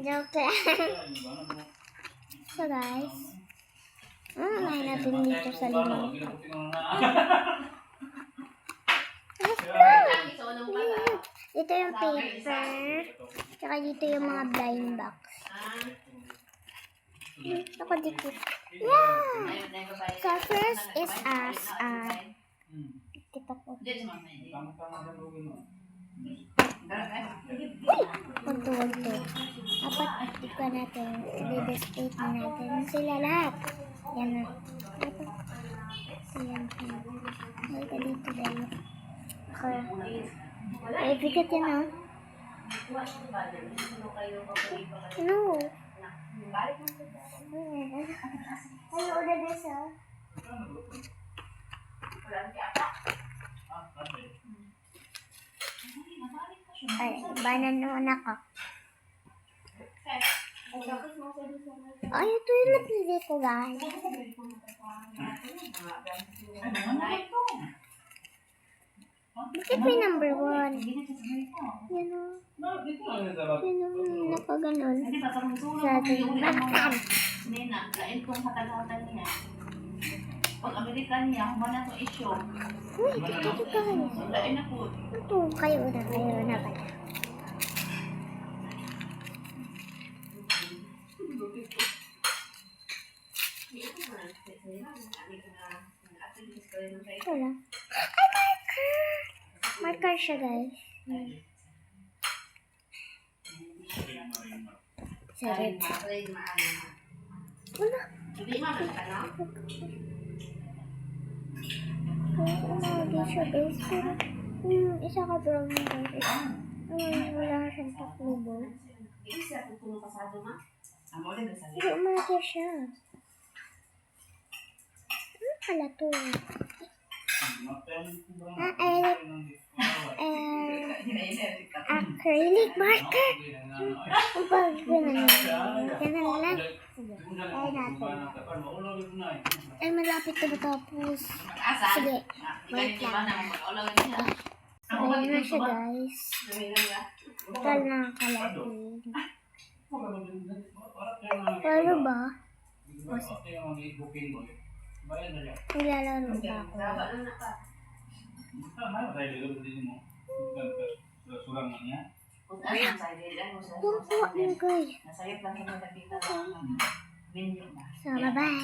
Joke lang. So guys, unahin natin dito sa limang. Ito yung paper. Tsaka dito yung mga blind box. Ako dito. Yeah! So first is us. Kita po. Wag to. Dapat ikaw natin. I-display na natin sila lahat. Yan na. Ayan. Halika dito dahil. Ay, bigat yan ah. No. Hello, Odades ah. Ay, banan naman ako. Ay, ito yung napili ko guys. Bakit may number 1? Yan o. Yan o, napaganon. Sa ating baktan. Pag Amerikan niya, kumana itong issue. Uy, dito ka kayo. Lain na po. Ito, kayo na pala. Wala. Ay, marker! Marker siya, guys. Sarap. Wala. Kaya umagi siya, guys. Pero, isa ka brown na guys. Wala siyang taklubo. Pero umagi siya. Ano pala to? Acrylic marker. Ang pag-ganan lang. Ay natin. Ay malapit na matapos. Sige. Wait lang. Ayan na siya guys. Tal na kalapit. Paano ba? Nilalaro pa ako. Kuha mo guys. So bye bye.